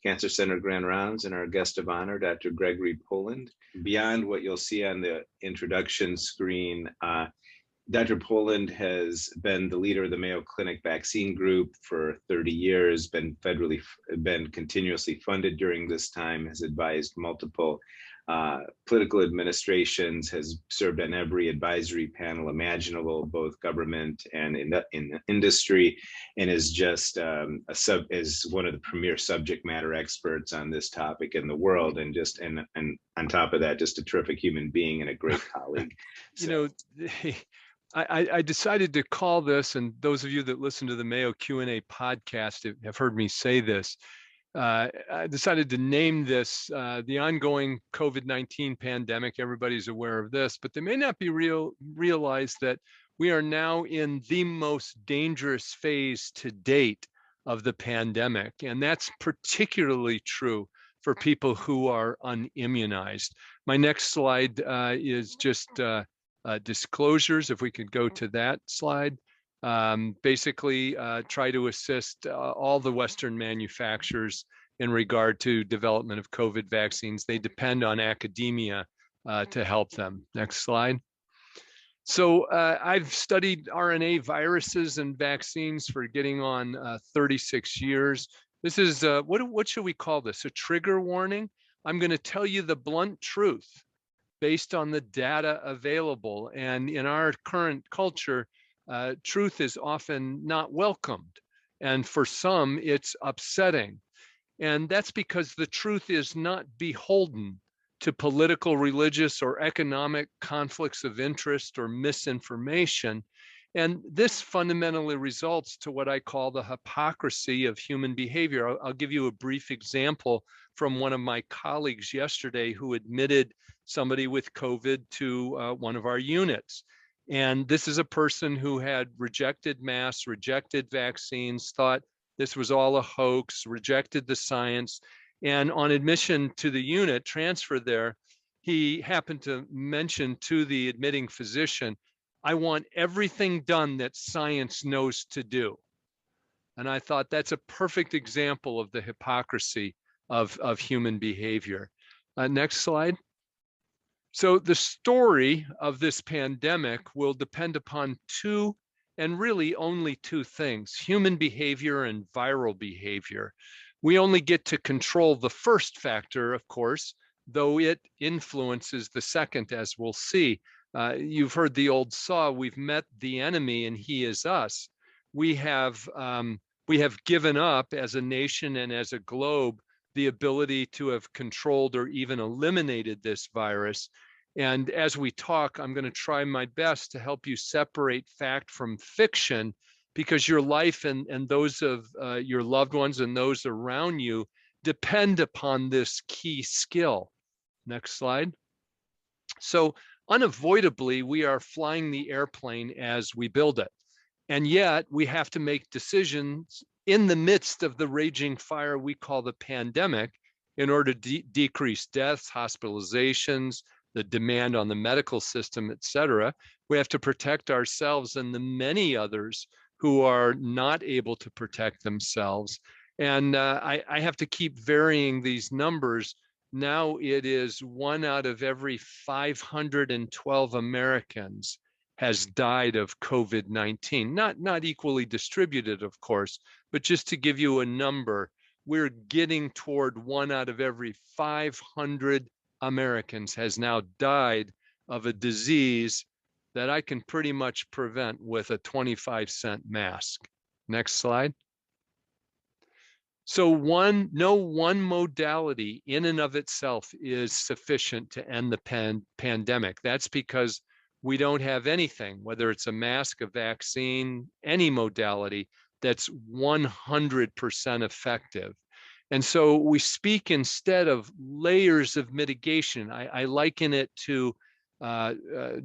Cancer Center Grand Rounds, and our guest of honor, Dr. Gregory Poland. Beyond what you'll see on the introduction screen, Dr. Poland has been the leader of the Mayo Clinic vaccine group for 30 years, been continuously funded during this time, has advised multiple political administrations, has served on every advisory panel imaginable, both government and in industry, and is just is one of the premier subject matter experts on this topic in the world, and on top of that, just a terrific human being and a great colleague. I decided to call this, and those of you that listen to the Mayo Q&A podcast have heard me say this. I decided to name this the ongoing COVID-19 pandemic. Everybody's aware of this, but they may not be realize that we are now in the most dangerous phase to date of the pandemic. And that's particularly true for people who are unimmunized. My next slide is just disclosures. If we could go to that slide. Basically try to assist all the Western manufacturers in regard to development of COVID vaccines. They depend on academia to help them. Next slide. So I've studied RNA viruses and vaccines for getting on 36 years. This is, what should we call this? A trigger warning? I'm going to tell you the blunt truth based on the data available. And in our current culture, truth is often not welcomed. And for some, it's upsetting. And that's because the truth is not beholden to political, religious, or economic conflicts of interest or misinformation. And this fundamentally results to what I call the hypocrisy of human behavior. I'll give you a brief example from one of my colleagues yesterday who admitted somebody with COVID to one of our units. And this is a person who had rejected masks, rejected vaccines, thought this was all a hoax, rejected the science. And on admission to the unit, transfer there, he happened to mention to the admitting physician, I want everything done that science knows to do. And I thought that's a perfect example of the hypocrisy of human behavior. Next slide. So the story of this pandemic will depend upon two, and really only two things, human behavior and viral behavior. We only get to control the first factor, of course, though it influences the second, as we'll see. You've heard the old saw, we've met the enemy and he is us. We have given up as a nation and as a globe the ability to have controlled or even eliminated this virus. And as we talk, I'm going to try my best to help you separate fact from fiction, because your life and those of your loved ones and those around you depend upon this key skill. Next slide. So unavoidably, we are flying the airplane as we build it. And yet we have to make decisions in the midst of the raging fire we call the pandemic in order to decrease deaths, hospitalizations, the demand on the medical system, et cetera. We have to protect ourselves and the many others who are not able to protect themselves. And I have to keep varying these numbers. Now it is 1 out of every 512 Americans has died of COVID-19. Not equally distributed, of course, but just to give you a number, we're getting toward 1 out of every 500 Americans has now died of a disease that I can pretty much prevent with a 25-cent mask. Next slide. So no one modality in and of itself is sufficient to end the pandemic. That's because we don't have anything, whether it's a mask, a vaccine, any modality, that's 100% effective. And so we speak instead of layers of mitigation. I liken it to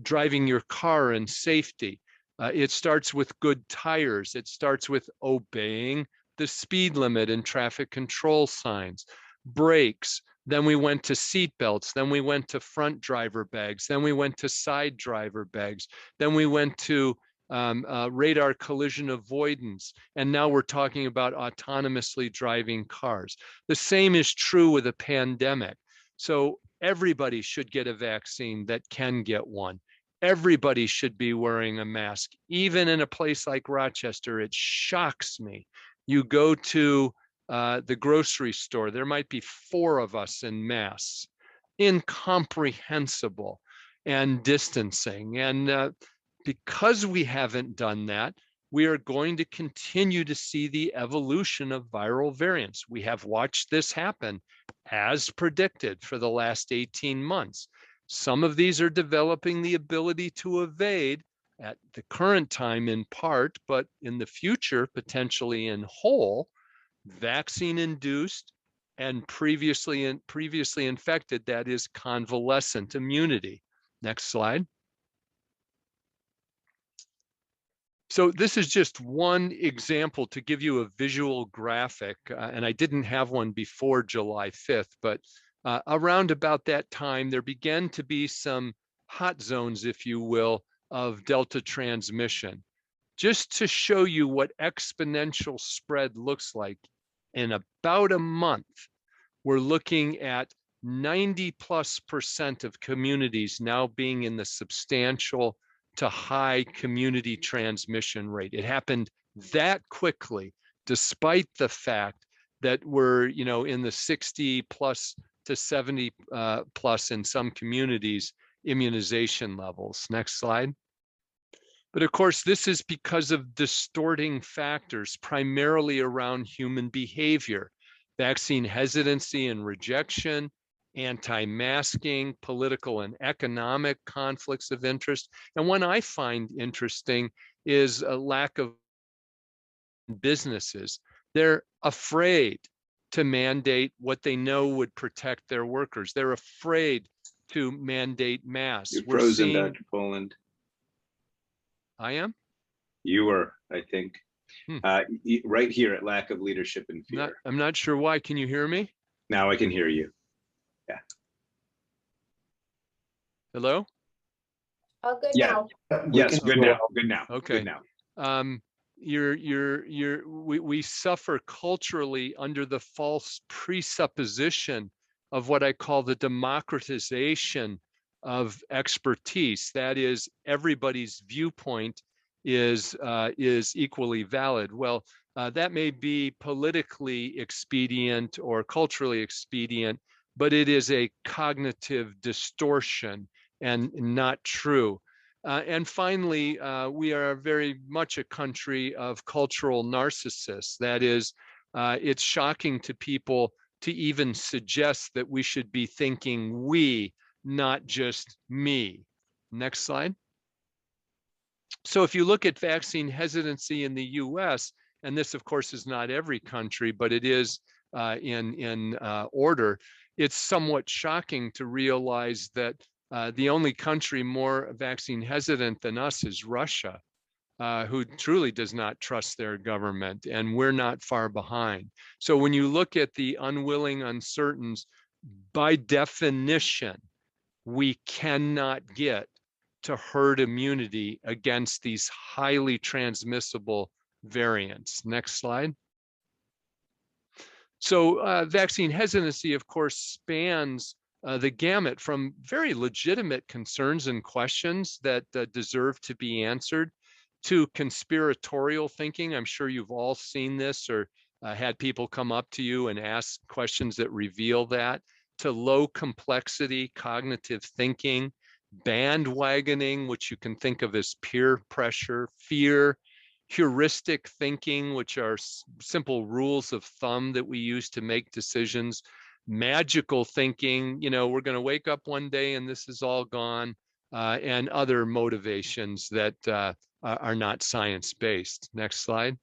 driving your car in safety. It starts with good tires. It starts with obeying the speed limit and traffic control signs, brakes. Then we went to seat belts. Then we went to front driver bags. Then we went to side driver bags. Then we went to radar collision avoidance, and now we're talking about autonomously driving cars. The same is true with a pandemic. So everybody should get a vaccine that can get one. Everybody should be wearing a mask. Even in a place like Rochester, it shocks me. You go to the grocery store, there might be 4 of us in masks. Incomprehensible. And distancing. And because we haven't done that, we are going to continue to see the evolution of viral variants. We have watched this happen as predicted for the last 18 months. Some of these are developing the ability to evade at the current time in part, but in the future, potentially in whole, vaccine-induced and previously infected, that is convalescent immunity. Next slide. So this is just one example to give you a visual graphic, and I didn't have one before July 5th, but around about that time, there began to be some hot zones, if you will, of Delta transmission. Just to show you what exponential spread looks like, in about a month, we're looking at 90+% of communities now being in the substantial to high community transmission rate. It happened that quickly, despite the fact that we're, in the 60 plus to 70 plus in some communities immunization levels. Next slide. But of course, this is because of distorting factors, primarily around human behavior, vaccine hesitancy and rejection, anti-masking, political and economic conflicts of interest. And one I find interesting is a lack of businesses. They're afraid to mandate what they know would protect their workers. They're afraid to mandate masks. You're frozen, Dr. Poland. I am? You were, I think. Right here at lack of leadership and fear. I'm not sure why. Can you hear me? Now I can hear you. Yeah. Hello? All good Yeah. now. Yes, good now. Good now. Okay. Good now. We suffer culturally under the false presupposition of what I call the democratization of expertise. That is, everybody's viewpoint is equally valid. Well, that may be politically expedient or culturally expedient, but it is a cognitive distortion and not true. And finally, we are very much a country of cultural narcissists. That is, it's shocking to people to even suggest that we should be thinking we, not just me. Next slide. So if you look at vaccine hesitancy in the US, and this of course is not every country, but it is in order, it's somewhat shocking to realize that the only country more vaccine hesitant than us is Russia, who truly does not trust their government, and we're not far behind. So when you look at the unwilling uncertains, by definition, we cannot get to herd immunity against these highly transmissible variants. Next slide. So vaccine hesitancy, of course, spans the gamut from very legitimate concerns and questions that deserve to be answered to conspiratorial thinking. I'm sure you've all seen this or had people come up to you and ask questions that reveal that, to low complexity cognitive thinking, bandwagoning, which you can think of as peer pressure, fear, heuristic thinking, which are simple rules of thumb that we use to make decisions, magical thinking, we're going to wake up one day and this is all gone, and other motivations that are not science-based. Next slide.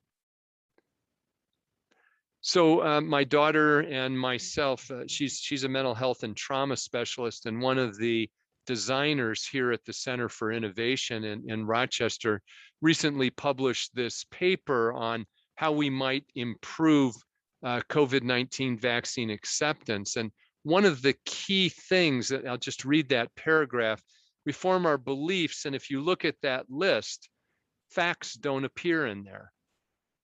So my daughter and myself, she's a mental health and trauma specialist, and one of the designers here at the Center for Innovation in Rochester recently published this paper on how we might improve COVID-19 vaccine acceptance. And one of the key things that I'll just read that paragraph, we form our beliefs. And if you look at that list, facts don't appear in there.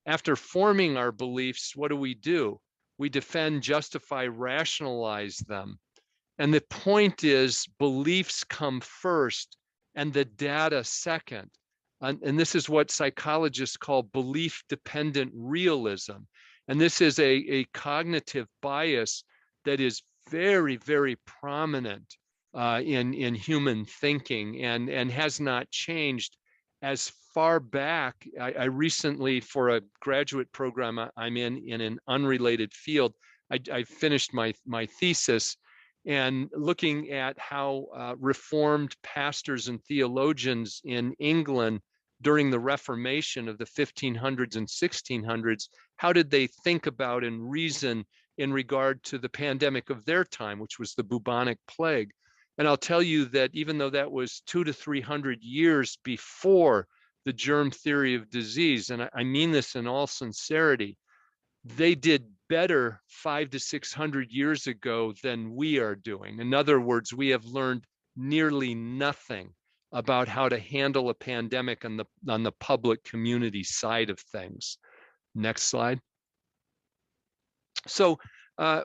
After forming our beliefs, what do? We defend, justify, rationalize them. And the point is, beliefs come first and the data second. And this is what psychologists call belief-dependent realism. And this is a cognitive bias that is very, very prominent in human thinking and has not changed as far back. I recently, for a graduate program I'm in an unrelated field, I finished my thesis, and looking at how Reformed pastors and theologians in England during the Reformation of the 1500s and 1600s, how did they think about and reason in regard to the pandemic of their time, which was the bubonic plague. And I'll tell you that even though that was 200 to 300 years before the germ theory of disease, and I mean this in all sincerity, they did better 500 to 600 years ago than we are doing. In other words, we have learned nearly nothing about how to handle a pandemic on the public community side of things. Next slide. So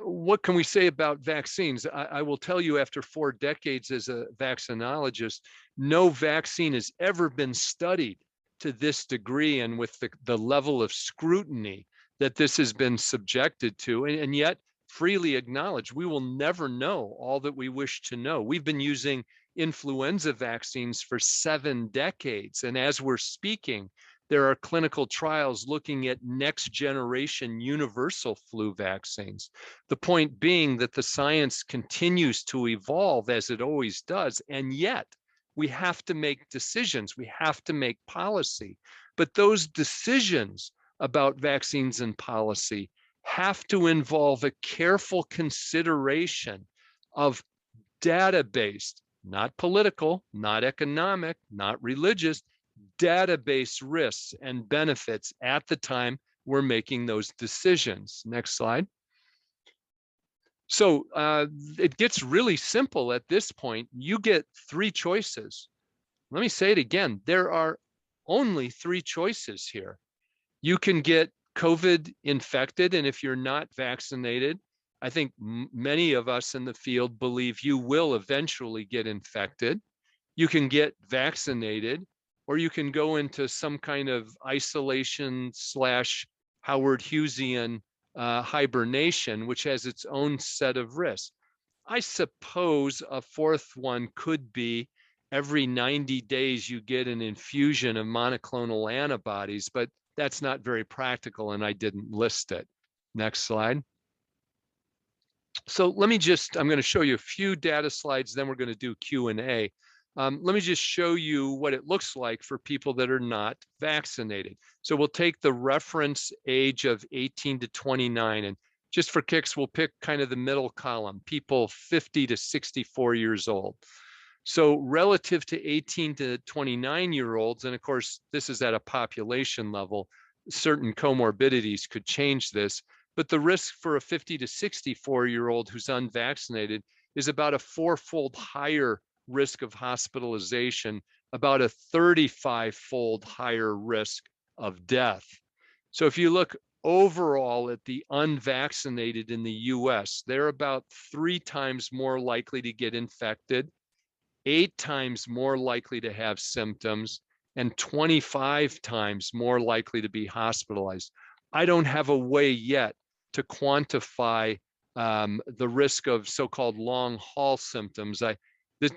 what can we say about vaccines? I will tell you, after 4 decades as a vaccinologist, no vaccine has ever been studied to this degree and with the level of scrutiny that this has been subjected to, and yet freely acknowledge we will never know all that we wish to know. We've been using influenza vaccines for 7 decades, and as we're speaking, there are clinical trials looking at next generation universal flu vaccines. The point being that the science continues to evolve as it always does, and yet we have to make decisions, we have to make policy. But those decisions about vaccines and policy have to involve a careful consideration of data-based, not political, not economic, not religious, data-based risks and benefits at the time we're making those decisions. Next slide. So it gets really simple at this point. You get 3 choices. Let me say it again. There are only 3 choices here. You can get COVID infected, and if you're not vaccinated, I think many of us in the field believe you will eventually get infected. You can get vaccinated, or you can go into some kind of isolation / Howard Hughesian hibernation, which has its own set of risks. I suppose a 4th one could be every 90 days you get an infusion of monoclonal antibodies, but that's not very practical, and I didn't list it. Next slide. So let me I'm going to show you a few data slides, then we're going to do Q&A. Let me just show you what it looks like for people that are not vaccinated. So we'll take the reference age of 18 to 29, and just for kicks, we'll pick kind of the middle column, people 50 to 64 years old. So relative to 18 to 29-year-olds, and of course, this is at a population level, certain comorbidities could change this, but the risk for a 50 to 64-year-old who's unvaccinated is about a 4-fold higher risk of hospitalization, about a 35-fold higher risk of death. So if you look overall at the unvaccinated in the US, they're about 3 times more likely to get infected, 8 times more likely to have symptoms, and 25 times more likely to be hospitalized. I don't have a way yet to quantify the risk of so-called long haul symptoms.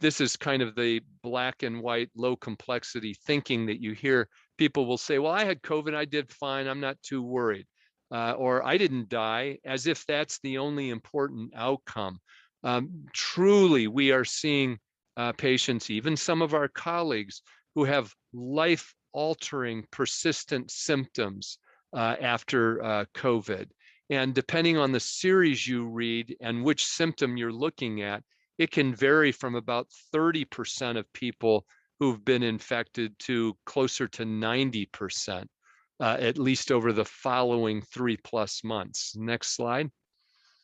This is kind of the black and white, low complexity thinking that you hear. People will say, well, I had COVID, I did fine, I'm not too worried. Or I didn't die, as if that's the only important outcome. Truly, we are seeing patients, even some of our colleagues, who have life-altering, persistent symptoms after COVID. And depending on the series you read and which symptom you're looking at, it can vary from about 30% of people who've been infected to closer to 90%, at least over the following 3+ months. Next slide.